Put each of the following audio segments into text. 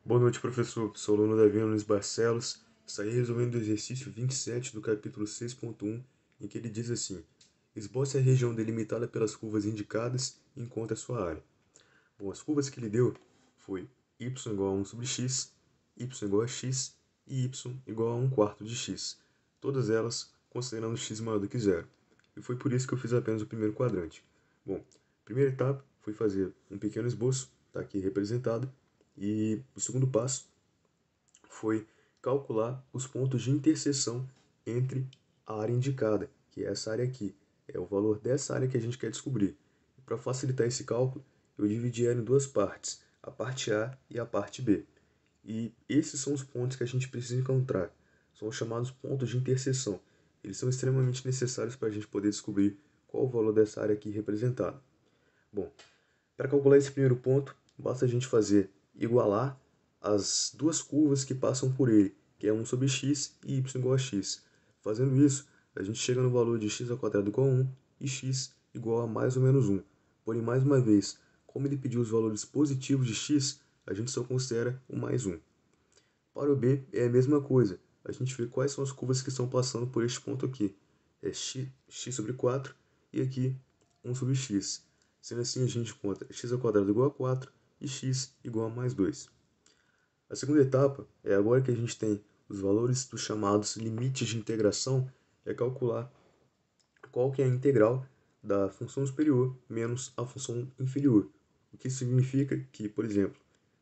Boa noite, professor. Sou o aluno Davi Nunes Barcelos. Estarei resolvendo o exercício 27 do capítulo 6.1, em que ele diz assim: esboce a região delimitada pelas curvas indicadas e encontre a sua área. Bom, as curvas que ele deu foi y igual a 1 sobre x, y igual a x e y igual a 1 quarto de x. Todas elas considerando x maior do que zero. E foi por isso que eu fiz apenas o primeiro quadrante. Bom, a primeira etapa foi fazer um pequeno esboço, está aqui representado, e o segundo passo foi calcular os pontos de interseção entre a área indicada, que é essa área aqui. É o valor dessa área que a gente quer descobrir. Para facilitar esse cálculo, eu dividi ela em duas partes, a parte A e a parte B. E esses são os pontos que a gente precisa encontrar. São os chamados pontos de interseção. Eles são extremamente necessários para a gente poder descobrir qual o valor dessa área aqui representada. Bom, para calcular esse primeiro ponto, basta a gente fazer igualar as duas curvas que passam por ele, que é 1 sobre x e y igual a x. Fazendo isso, a gente chega no valor de x² igual a 1 e x igual a mais ou menos 1. Porém, mais uma vez, como ele pediu os valores positivos de x, a gente só considera o mais 1. Para o b é a mesma coisa. A gente vê quais são as curvas que estão passando por este ponto aqui. É x sobre 4 e aqui 1 sobre x. Sendo assim, a gente encontra x² igual a 4 e x igual a mais 2. A segunda etapa é agora que a gente tem os valores dos chamados limites de integração, é calcular qual que é a integral da função superior menos a função inferior. O que significa que, por exemplo,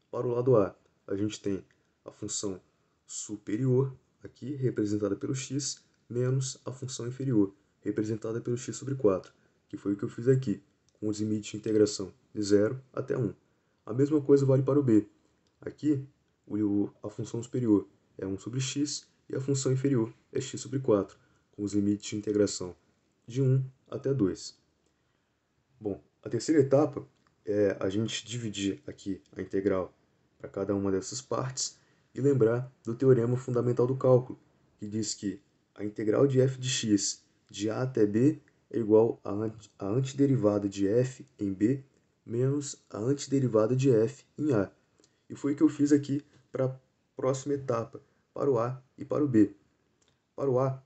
para o lado A, a gente tem a função superior, aqui representada pelo x, menos a função inferior, representada pelo x sobre 4, que foi o que eu fiz aqui, com os limites de integração de 0 até 1. A mesma coisa vale para o B. Aqui, a função superior é 1 sobre x e a função inferior é x sobre 4, com os limites de integração de 1 até 2. Bom, a terceira etapa é a gente dividir aqui a integral para cada uma dessas partes e lembrar do teorema fundamental do cálculo, que diz que a integral de f de x de a até b é igual à antiderivada de f em b menos a antiderivada de f em a. E foi o que eu fiz aqui para a próxima etapa, para o a e para o b. Para o a,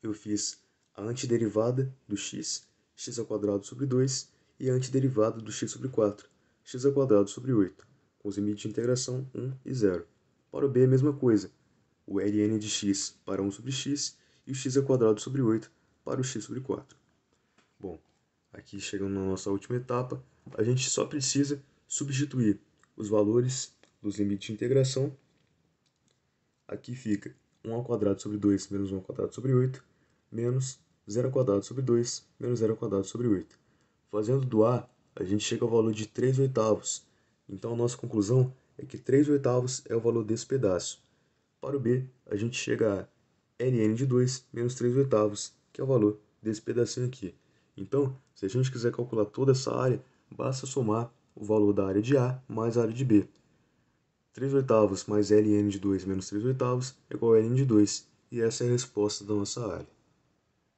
eu fiz a antiderivada do x, x² sobre 2, e a antiderivada do x sobre 4, x² sobre 8, com os limites de integração 1 e 0. Para o b, a mesma coisa, o ln de x para 1 sobre x e o x² sobre 8 para o x sobre 4. Bom, aqui chegando na nossa última etapa, a gente só precisa substituir os valores dos limites de integração. Aqui fica 1² sobre 2 menos 1² sobre 8, menos 0² sobre 2 menos 0² sobre 8. Fazendo do A, a gente chega ao valor de 3/8. Então a nossa conclusão é que 3/8 é o valor desse pedaço. Para o B, a gente chega a ln de 2 menos 3/8, que é o valor desse pedacinho aqui. Então, se a gente quiser calcular toda essa área, basta somar o valor da área de A mais a área de B. 3/8 mais ln de 2 menos 3/8 é igual a ln de 2, e essa é a resposta da nossa área.